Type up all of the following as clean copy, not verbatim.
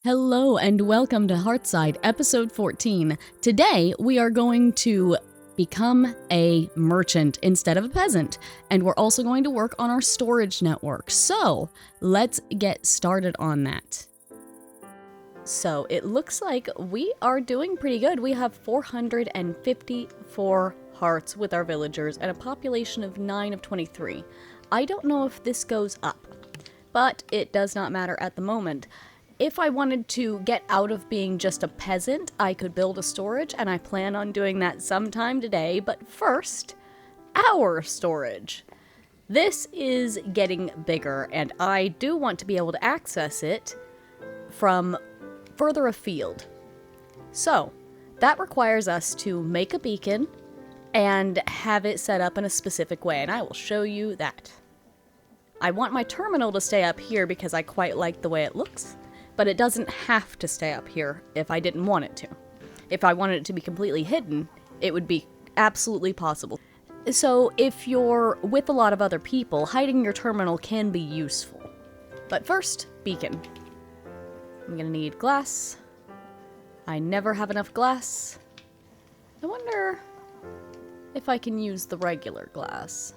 Hello and welcome to Hearthside, episode 14. Today we are going to become a merchant instead of a peasant, and we're also going to work on our storage network. So let's get started on that. So it looks like we are doing pretty good. We have 454 hearts with our villagers and a population of 9 of 23. I don't know if this goes up, but it does not matter at the moment. If I wanted to get out of being just a peasant, I could build a storage, and I plan on doing that sometime today. But first, our storage. This is getting bigger, and I do want to be able to access it from further afield. So, that requires us to make a beacon and have it set up in a specific way, and I will show you that. I want my terminal to stay up here because I quite like the way it looks. But it doesn't have to stay up here if I didn't want it to. If I wanted it to be completely hidden, it would be absolutely possible. So if you're with a lot of other people, hiding your terminal can be useful. But first, beacon. I'm gonna need glass. I never have enough glass. I wonder if I can use the regular glass.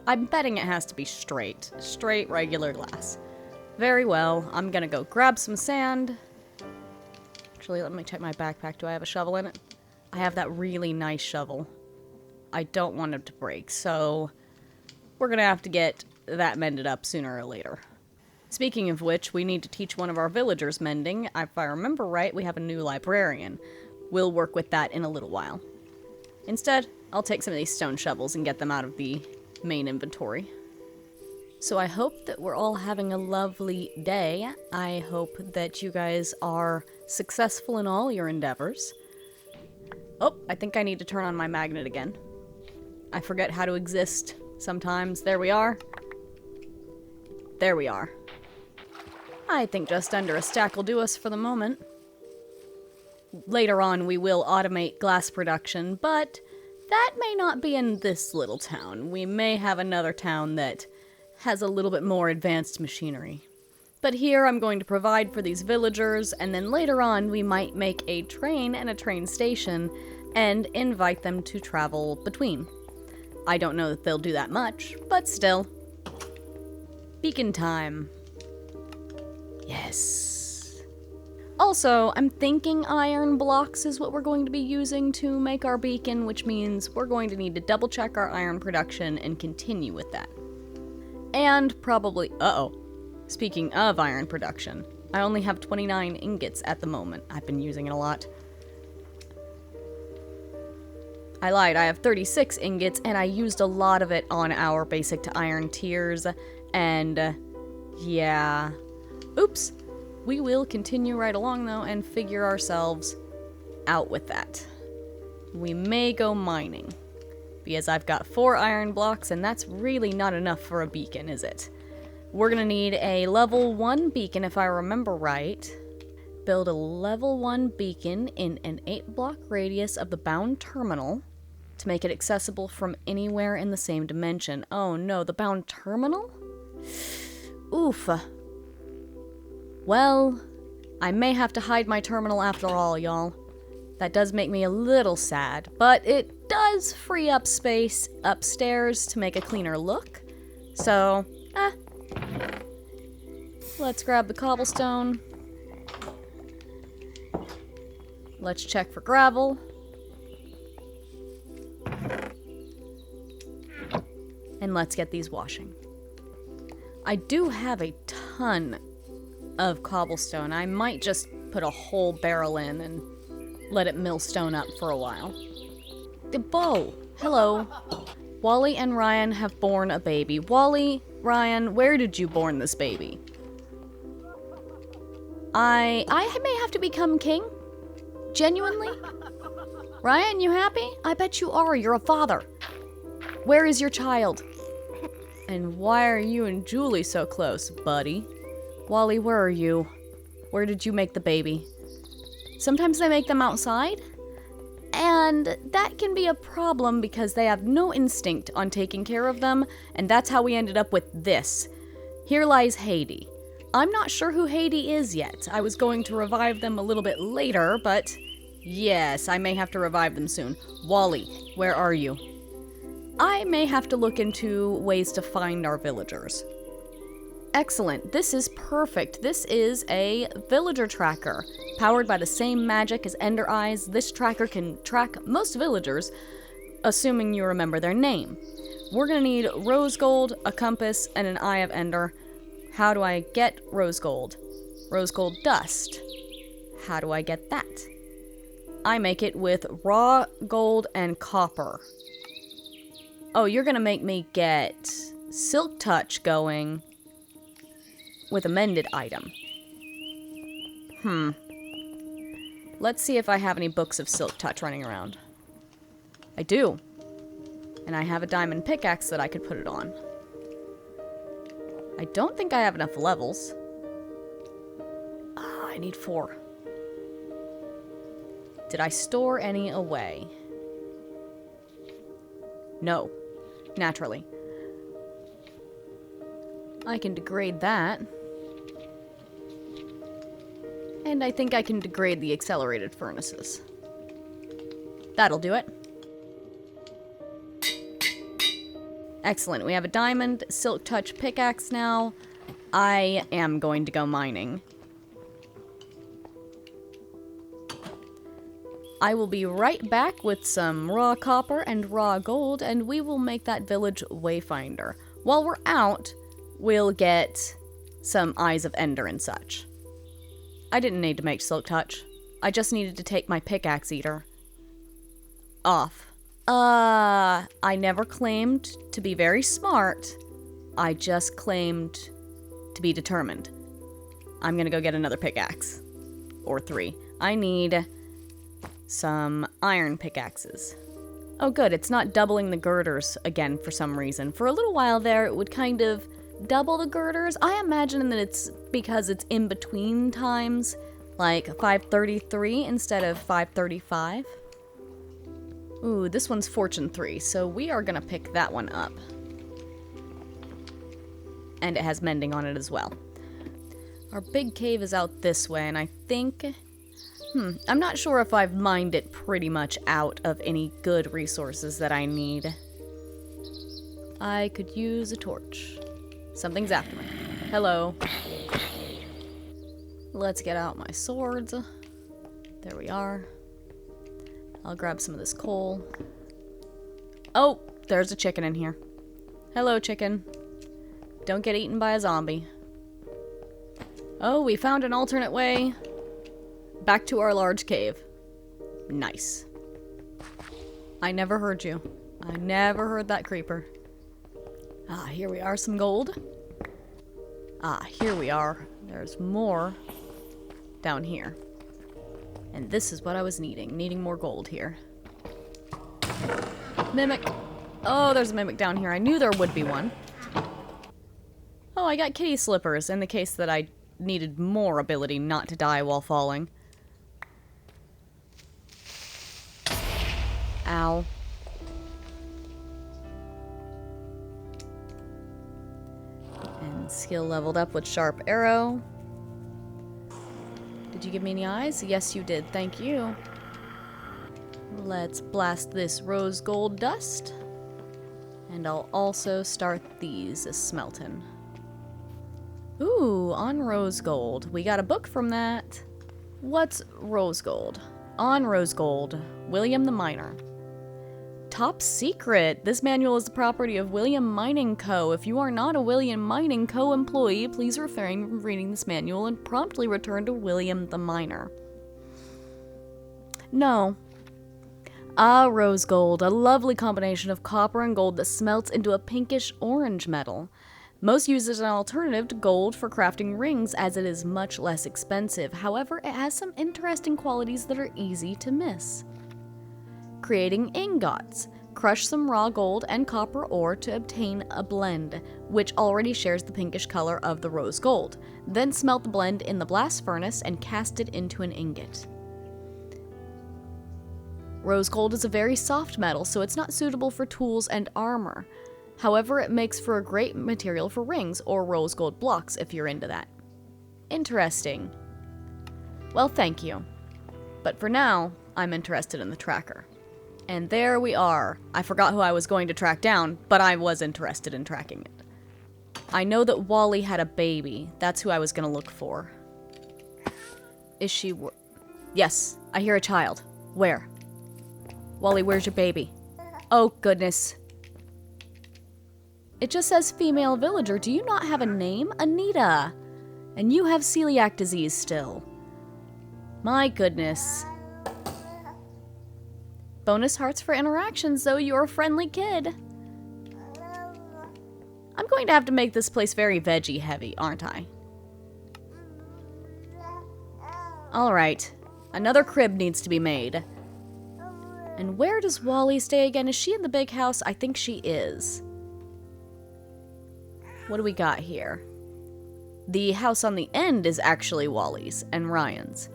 I'm betting it has to be straight regular glass. Very well, I'm gonna go grab some sand. Actually, let me check my backpack. Do I have a shovel in it? I have that really nice shovel. I don't want it to break, so we're gonna have to get that mended up sooner or later. Speaking of which, we need to teach one of our villagers mending. If I remember right, we have a new librarian. We'll work with that in a little while. Instead, I'll take some of these stone shovels and get them out of the main inventory. So I hope that we're all having a lovely day. I hope that you guys are successful in all your endeavors. Oh, I think I need to turn on my magnet again. I forget how to exist sometimes. There we are. There we are. I think just under a stack will do us for the moment. Later on, we will automate glass production, but that may not be in this little town. We may have another town that has a little bit more advanced machinery. But here I'm going to provide for these villagers, and then later on we might make a train and a train station and invite them to travel between. I don't know that they'll do that much, but still. Beacon time. Yes. Also, I'm thinking iron blocks is what we're going to be using to make our beacon, which means we're going to need to double check our iron production and continue with that. And probably, speaking of iron production, I only have 29 ingots at the moment. I've been using it a lot. I lied, I have 36 ingots, and I used a lot of it on our basic to iron tiers, and yeah. Oops. We will continue right along, though, and figure ourselves out with that. We may go mining. Because I've got 4 iron blocks, and that's really not enough for a beacon, is it? We're gonna need a level 1 beacon, if I remember right. Build a level 1 beacon in an 8-block radius of the bound terminal to make it accessible from anywhere in the same dimension. Oh no, the bound terminal? Oof. Well, I may have to hide my terminal after all, y'all. That does make me a little sad, but it does free up space upstairs to make a cleaner look. So, let's grab the cobblestone. Let's check for gravel. And let's get these washing. I do have a ton of cobblestone. I might just put a whole barrel in and let it mill stone up for a while. The bow. Hello. Wally and Ryan have born a baby. Wally, Ryan, where did you born this baby? I may have to become king? Genuinely? Ryan, you happy? I bet you are. You're a father. Where is your child? And why are you and Julie so close, buddy? Wally, where are you? Where did you make the baby? Sometimes they make them outside, and that can be a problem because they have no instinct on taking care of them, and that's how we ended up with this. Here lies Haiti. I'm not sure who Haiti is yet. I was going to revive them a little bit later, but yes, I may have to revive them soon. Wally, where are you? I may have to look into ways to find our villagers. Excellent. This is perfect. This is a villager tracker. Powered by the same magic as Ender Eyes, this tracker can track most villagers, assuming you remember their name. We're gonna need rose gold, a compass, and an Eye of Ender. How do I get rose gold? Rose gold dust. How do I get that? I make it with raw gold and copper. Oh, you're gonna make me get Silk Touch going with a mended item. Let's see if I have any books of Silk Touch running around. I do. And I have a diamond pickaxe that I could put it on. I don't think I have enough levels. I need 4. Did I store any away? No. Naturally. I can degrade that. And I think I can degrade the accelerated furnaces. That'll do it. Excellent. We have a diamond Silk Touch pickaxe now. I am going to go mining. I will be right back with some raw copper and raw gold, and we will make that village wayfinder. While we're out, we'll get some Eyes of Ender and such. I didn't need to make Silk Touch. I just needed to take my pickaxe eater off. I never claimed to be very smart. I just claimed to be determined. I'm gonna go get another pickaxe. Or 3. I need some iron pickaxes. Oh good, it's not doubling the girders again for some reason. For a little while there, it would kind of double the girders. I imagine that it's because it's in between times, like 533 instead of 535. Ooh, this one's Fortune 3, so we are gonna pick that one up. And it has mending on it as well. Our big cave is out this way, and I think... I'm not sure if I've mined it pretty much out of any good resources that I need. I could use a torch. Something's after me. Hello. Let's get out my swords. There we are. I'll grab some of this coal. Oh, there's a chicken in here. Hello, chicken. Don't get eaten by a zombie. Oh, we found an alternate way back to our large cave. Nice. I never heard you. I never heard that creeper. Ah, here we are, some gold. Ah, here we are. There's more down here. And this is what I was needing more gold here. Mimic. Oh, there's a mimic down here. I knew there would be one. Oh, I got kitty slippers in the case that I needed more ability not to die while falling. Ow. And skill leveled up with sharp arrow. Did you give me any eyes? Yes, you did. Thank you. Let's blast this rose gold dust. And I'll also start these smelting. Ooh, on rose gold. We got a book from that. What's rose gold? On rose gold, William the Miner. Top secret. This manual is the property of William Mining Co. If you are not a William Mining Co. employee, please refrain from reading this manual and promptly return to William the Miner. No. Ah, rose gold, a lovely combination of copper and gold that smelts into a pinkish orange metal. Most use it as an alternative to gold for crafting rings as it is much less expensive. However, it has some interesting qualities that are easy to miss. Creating ingots. Crush some raw gold and copper ore to obtain a blend, which already shares the pinkish color of the rose gold. Then smelt the blend in the blast furnace and cast it into an ingot. Rose gold is a very soft metal, so it's not suitable for tools and armor. However, it makes for a great material for rings or rose gold blocks if you're into that. Interesting. Well, thank you. But for now, I'm interested in the tracker. And there we are. I forgot who I was going to track down, but I was interested in tracking it. I know that Wally had a baby. That's who I was going to look for. Is she... Yes, I hear a child. Where? Wally, where's your baby? Oh, goodness. It just says female villager. Do you not have a name? Anita. And you have celiac disease still. My goodness. Bonus hearts for interactions, though. You're a friendly kid. I'm going to have to make this place very veggie heavy, aren't I? Alright. Another crib needs to be made. And where does Wally stay again? Is she in the big house? I think she is. What do we got here? The house on the end is actually Wally's and Ryan's.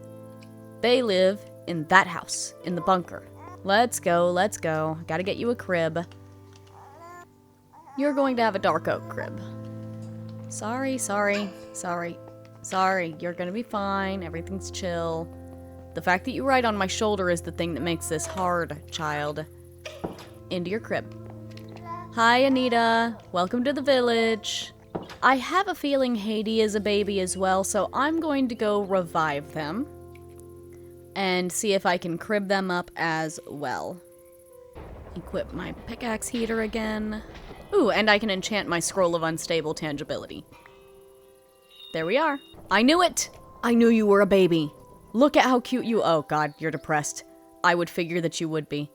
They live in that house, in the bunker. Let's go, let's go. Gotta get you a crib. You're going to have a dark oak crib. Sorry. You're gonna be fine. Everything's chill. The fact that you ride on my shoulder is the thing that makes this hard, child. Into your crib. Hi, Anita. Welcome to the village. I have a feeling Haiti is a baby as well, so I'm going to go revive them. And see if I can crib them up as well. Equip my pickaxe heater again. Ooh, and I can enchant my scroll of unstable tangibility. There we are. I knew it! I knew you were a baby. Look at how cute you... Oh god, you're depressed. I would figure that you would be.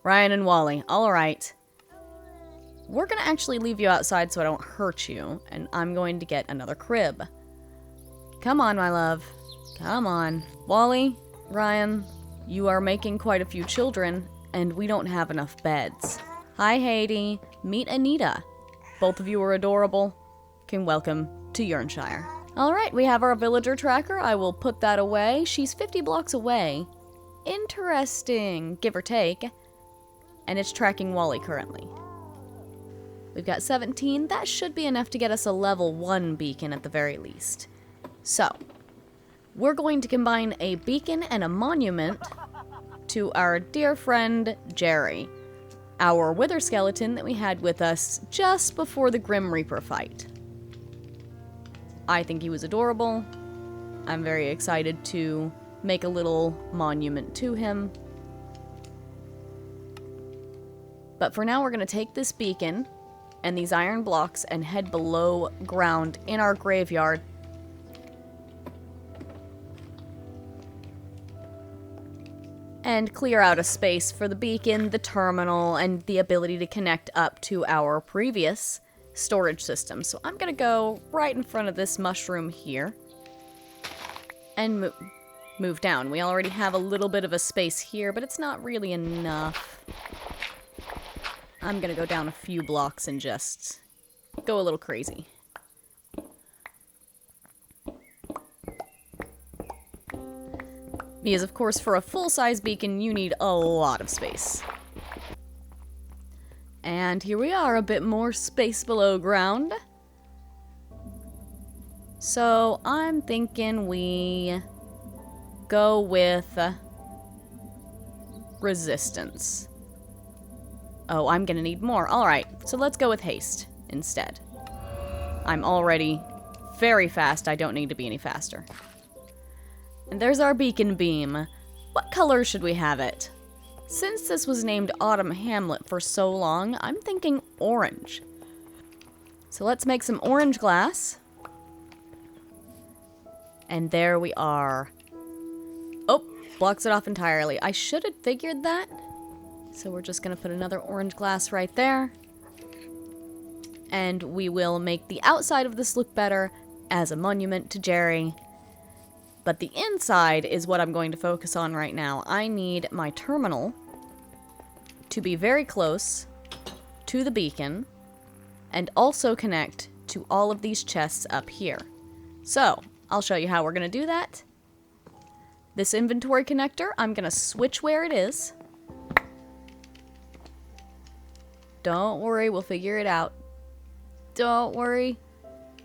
Ryan and Wally, alright. We're gonna actually leave you outside so I don't hurt you, and I'm going to get another crib. Come on, my love. Come on. Wally, Ryan, you are making quite a few children, and we don't have enough beds. Hi, Haiti. Meet Anita. Both of you are adorable. Welcome to Yurnshire. Alright, we have our villager tracker. I will put that away. She's 50 blocks away. Interesting, give or take. And it's tracking Wally currently. We've got 17. That should be enough to get us a level 1 beacon at the very least. So, we're going to combine a beacon and a monument to our dear friend Jerry, our wither skeleton that we had with us just before the Grim Reaper fight. I think he was adorable. I'm very excited to make a little monument to him. But for now, we're going to take this beacon and these iron blocks and head below ground in our graveyard. And clear out a space for the beacon, the terminal, and the ability to connect up to our previous storage system. So I'm going to go right in front of this mushroom here and move down. We already have a little bit of a space here, but it's not really enough. I'm going to go down a few blocks and just go a little crazy. Because, of course, for a full-size beacon, you need a lot of space. And here we are, a bit more space below ground. So, I'm thinking we go with resistance. Oh, I'm gonna need more. Alright, so let's go with haste instead. I'm already very fast. I don't need to be any faster. And there's our beacon beam. What color should we have it? Since this was named Autumn Hamlet for so long, I'm thinking orange. So let's make some orange glass. And there we are. Oh, blocks it off entirely. I should have figured that. So we're just going to put another orange glass right there. And we will make the outside of this look better as a monument to Jerry. But the inside is what I'm going to focus on right now. I need my terminal to be very close to the beacon and also connect to all of these chests up here. So, I'll show you how we're going to do that. This inventory connector, I'm going to switch where it is. Don't worry, we'll figure it out. Don't worry.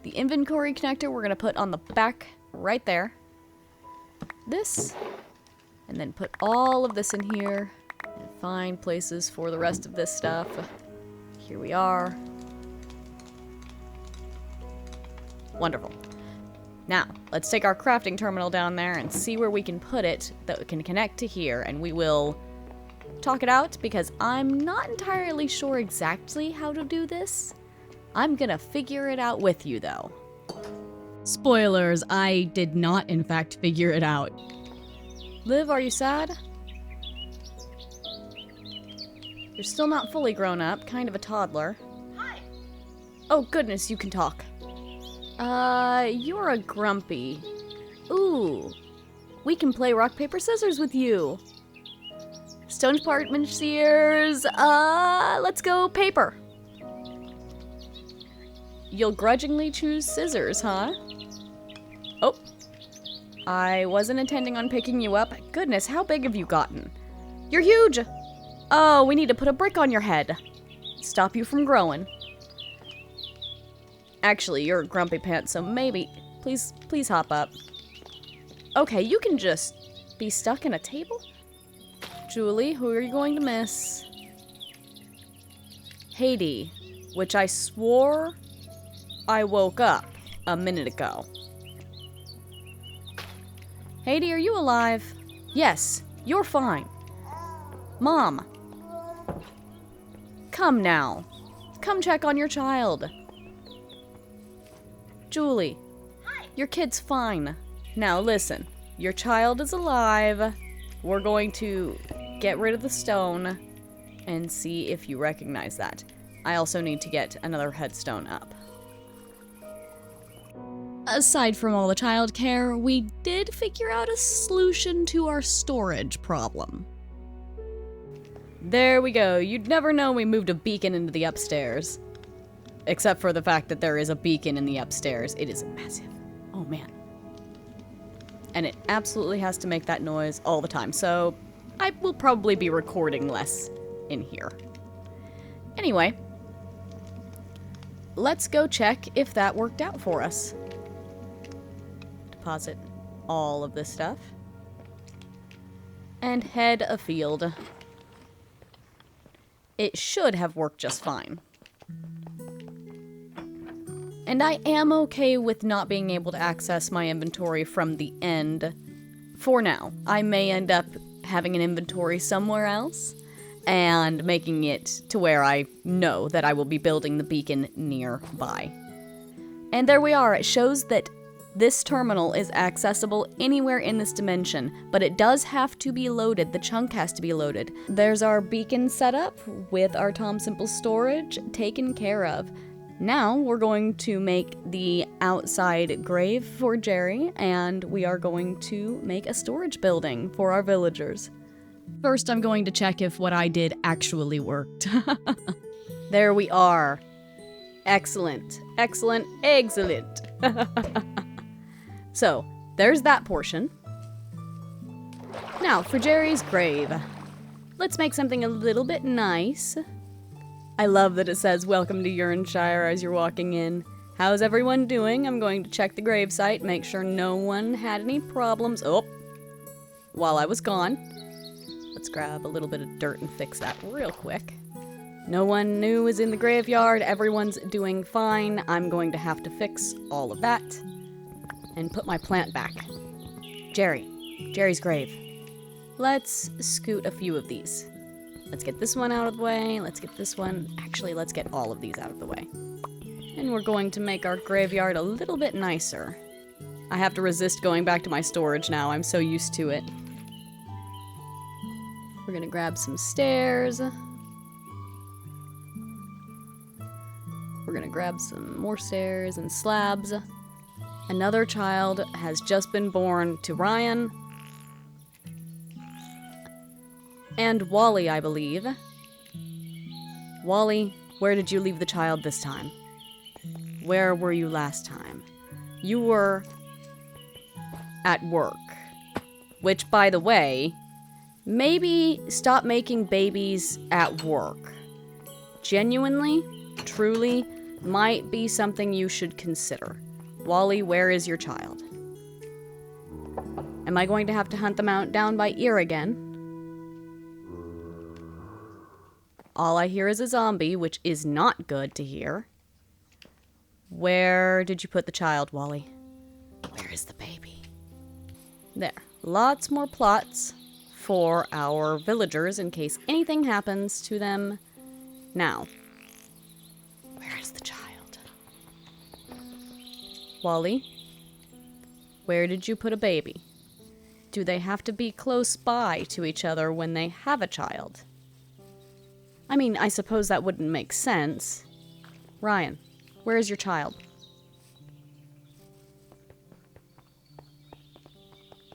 The inventory connector we're going to put on the back right there. This. And then put all of this in here. And find places for the rest of this stuff. Here we are. Wonderful. Now, let's take our crafting terminal down there and see where we can put it that can connect to here. And we will talk it out because I'm not entirely sure exactly how to do this. I'm gonna figure it out with you, though. Spoilers, I did not, in fact, figure it out. Liv, are you sad? You're still not fully grown up, kind of a toddler. Hi. Oh, goodness, you can talk. You're a grumpy. Ooh, we can play rock, paper, scissors with you. Stone shears, let's go paper. You'll grudgingly choose scissors, huh? Oh, I wasn't intending on picking you up. Goodness, how big have you gotten? You're huge! Oh, we need to put a brick on your head. Stop you from growing. Actually, you're a grumpy pants, so maybe... Please hop up. Okay, you can just be stuck in a table? Julie, who are you going to miss? Haiti, which I swore I woke up a minute ago. Haiti, are you alive? Yes, you're fine. Mom. Come now. Come check on your child. Julie. Hi. Your kid's fine. Now listen, your child is alive. We're going to get rid of the stone and see if you recognize that. I also need to get another headstone up. Aside from all the childcare, we did figure out a solution to our storage problem. There we go. You'd never know we moved a beacon into the upstairs. Except for the fact that there is a beacon in the upstairs. It is massive. Oh, man. And it absolutely has to make that noise all the time. So I will probably be recording less in here. Anyway, let's go check if that worked out for us. Deposit all of this stuff. And head afield. It should have worked just fine. And I am okay with not being able to access my inventory from the end for now. I may end up having an inventory somewhere else and making it to where I know that I will be building the beacon nearby. And there we are. It shows that this terminal is accessible anywhere in this dimension, but it does have to be loaded. The chunk has to be loaded. There's our beacon setup with our Tom Simple storage taken care of. Now we're going to make the outside grave for Jerry, and we are going to make a storage building for our villagers. First, I'm going to check if what I did actually worked. There we are. Excellent. Excellent. Excellent. So, there's that portion. Now, for Jerry's grave. Let's make something a little bit nice. I love that it says, "Welcome to Urnshire" as you're walking in. How's everyone doing? I'm going to check the gravesite, make sure no one had any problems. Oh, while I was gone. Let's grab a little bit of dirt and fix that real quick. No one new is in the graveyard. Everyone's doing fine. I'm going to have to fix all of that and put my plant back. Jerry's grave. Let's scoot a few of these. Let's get this one out of the way. Let's get this one. Actually, let's get all of these out of the way. And we're going to make our graveyard a little bit nicer. I have to resist going back to my storage now. I'm so used to it. We're gonna grab some stairs. We're gonna grab some more stairs and slabs. Another child has just been born to Ryan. And Wally, I believe. Wally, where did you leave the child this time? Where were you last time? You were at work. Which, by the way, maybe stop making babies at work. Genuinely, truly, might be something you should consider. Wally, where is your child? Am I going to have to hunt them out down by ear again? All I hear is a zombie, which is not good to hear. Where did you put the child, Wally? Where is the baby? There. Lots more plots for our villagers in case anything happens to them. Now, where is the child? Wally, where did you put a baby? Do they have to be close by to each other when they have a child? I mean, I suppose that wouldn't make sense. Ryan, where is your child?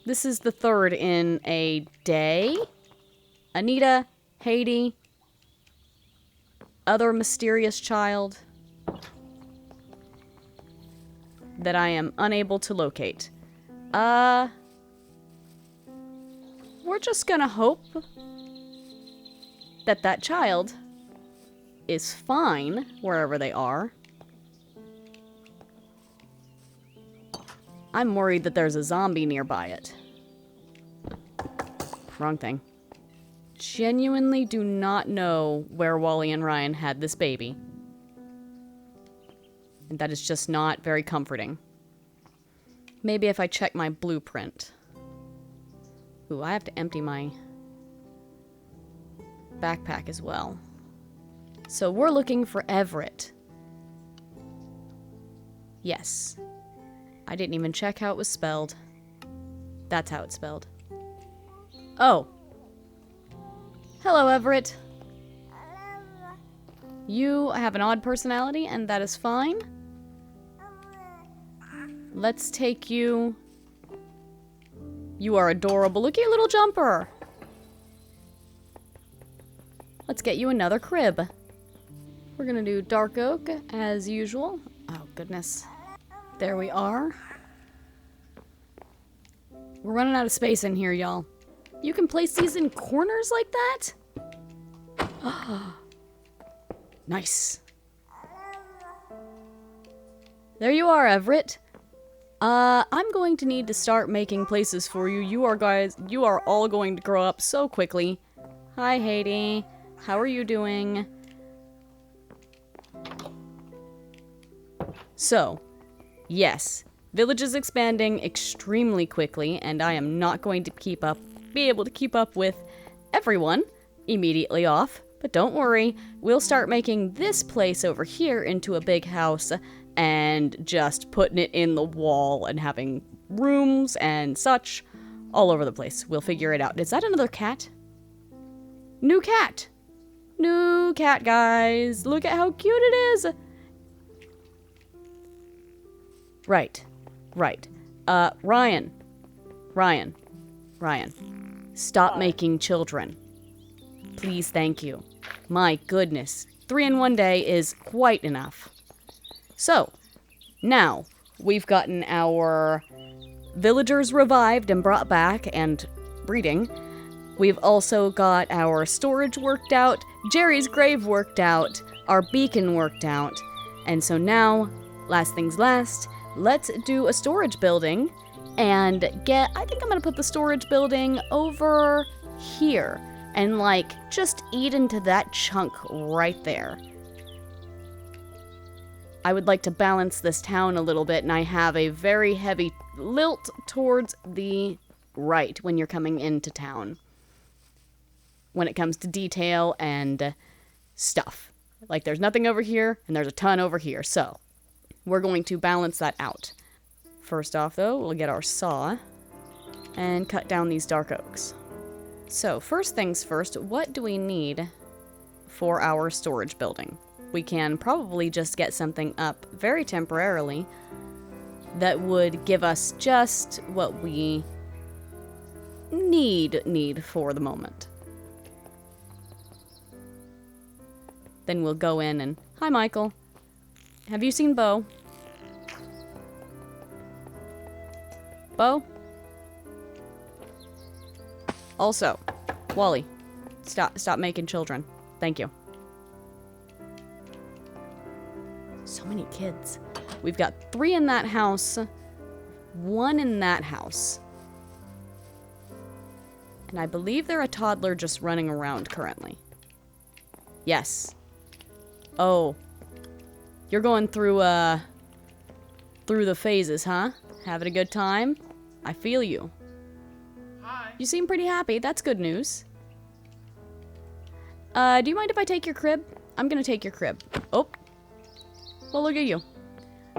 This is the third in a day. Anita, Haiti, other mysterious child that I am unable to locate. We're just gonna hope that that child is fine wherever they are. I'm worried that there's a zombie nearby it. Wrong thing. Genuinely do not know where Wally and Ryan had this baby. And that is just not very comforting. Maybe if I check my blueprint. Ooh, I have to empty my backpack as well. So we're looking for Everett. Yes. I didn't even check how it was spelled. That's how it's spelled. Oh. Hello, Everett. You have an odd personality, and that is fine. Let's take you. You are adorable. Look at your little jumper. Let's get you another crib. We're gonna do dark oak as usual. Oh, goodness. There we are. We're running out of space in here, y'all. You can place these in corners like that? Nice. There you are, Everett. I'm going to need to start making places for you. You are all going to grow up so quickly. Hi, Haiti. How are you doing? So, yes, village is expanding extremely quickly, and I am not going to be able to keep up with everyone immediately off. But don't worry, we'll start making this place over here into a big house and just putting it in the wall and having rooms and such all over the place. We'll figure it out. Is that another cat? New cat! New cat, guys! Look at how cute it is! Right. Ryan. Stop making children. Please, thank you. My goodness. 3 in 1 day is quite enough. So, now, we've gotten our villagers revived and brought back and breeding. We've also got our storage worked out, Jerry's grave worked out, our beacon worked out. And so now, last things last, let's do a storage building and I think I'm gonna put the storage building over here and just eat into that chunk right there. I would like to balance this town a little bit, and I have a very heavy lilt towards the right when you're coming into town. When it comes to detail and stuff. There's nothing over here, and there's a ton over here, so we're going to balance that out. First off, though, we'll get our saw and cut down these dark oaks. So, first things first, what do we need for our storage building? We can probably just get something up very temporarily that would give us just what we need for the moment. Then we'll go in and... Hi, Michael. Have you seen Bo? Bo? Also, Wally, stop making children. Thank you. So many kids. We've got 3 in that house, 1 in that house. And I believe they're a toddler just running around currently. Yes. Oh. You're going through the phases, huh? Having a good time? I feel you. Hi. You seem pretty happy. That's good news. Do you mind if I take your crib? I'm gonna take your crib. Oh. Well, look at you.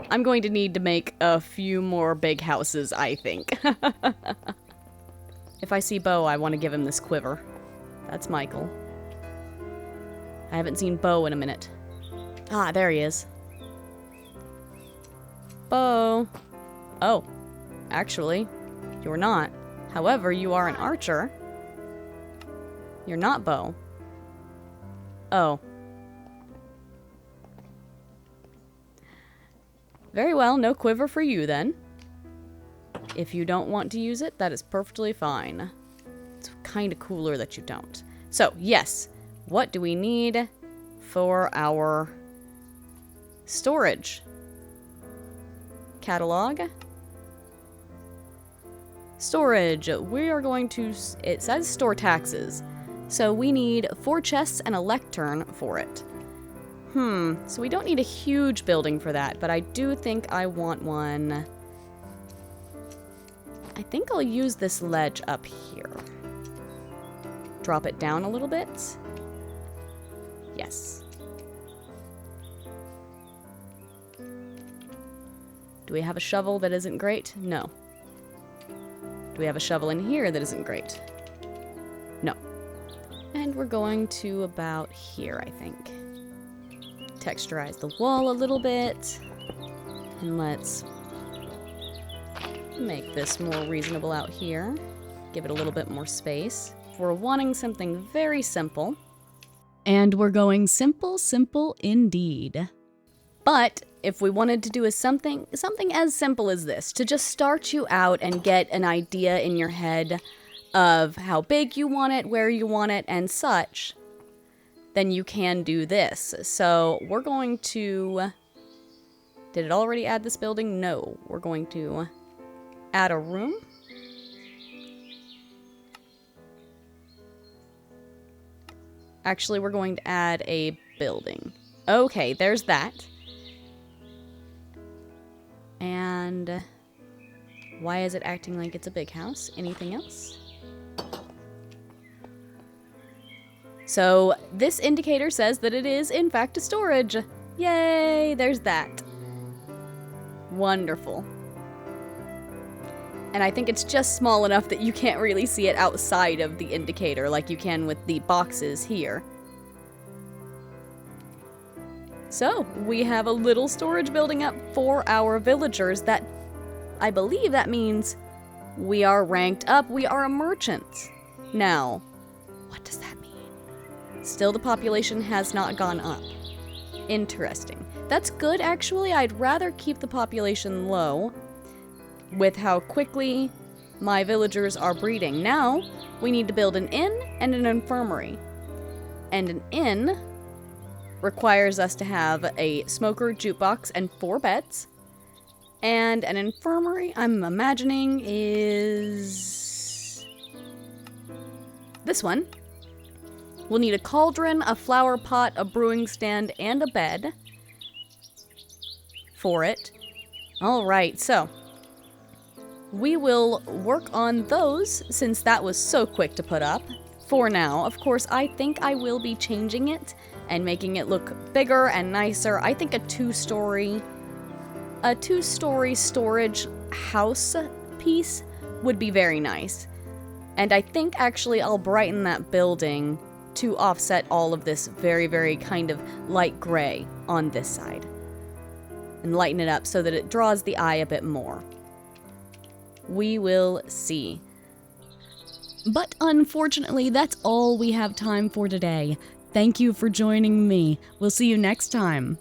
I'm going to need to make a few more big houses, I think. If I see Bo, I want to give him this quiver. That's Michael. I haven't seen Bo in a minute. Ah, there he is. Bo. Oh. Actually, you're not. However, you are an archer. You're not Bo. Oh. Very well, no quiver for you then. If you don't want to use it, that is perfectly fine. It's kind of cooler that you don't. So, yes. What do we need for our storage? Catalog. Storage. We are going to... It says store taxes. So we need 4 chests and a lectern for it. So we don't need a huge building for that, but I do think I want one. I think I'll use this ledge up here. Drop it down a little bit. Yes. Do we have a shovel that isn't great? No. Do we have a shovel in here that isn't great? No. And we're going to about here, I think. Texturize the wall a little bit. And let's make this more reasonable out here. Give it a little bit more space. We're wanting something very simple. And we're going simple, simple indeed. But if we wanted to do something as simple as this, to just start you out and get an idea in your head of how big you want it, where you want it, and such, then you can do this. So we're going to... Did it already add this building? No. We're going to add a room. Actually, we're going to add a building. Okay, there's that. And why is it acting like it's a big house? Anything else? So this indicator says that it is, in fact, a storage. Yay, there's that. Wonderful. And I think it's just small enough that you can't really see it outside of the indicator like you can with the boxes here. So, we have a little storage building up for our villagers that, I believe that means we are ranked up, we are a merchant. Now, what does that mean? Still, the population has not gone up. Interesting. That's good, actually. I'd rather keep the population low with how quickly my villagers are breeding. Now, we need to build an inn and an infirmary. And an inn requires us to have a smoker, jukebox, and 4 beds. And an infirmary, I'm imagining, is this one. We'll need a cauldron, a flower pot, a brewing stand, and a bed for it. Alright, so we will work on those since that was so quick to put up. For now, of course, I think I will be changing it and making it look bigger and nicer. I think a two-story storage house piece would be very nice. And I think actually I'll brighten that building to offset all of this very, very kind of light gray on this side. And lighten it up so that it draws the eye a bit more. We will see. But unfortunately, that's all we have time for today. Thank you for joining me. We'll see you next time.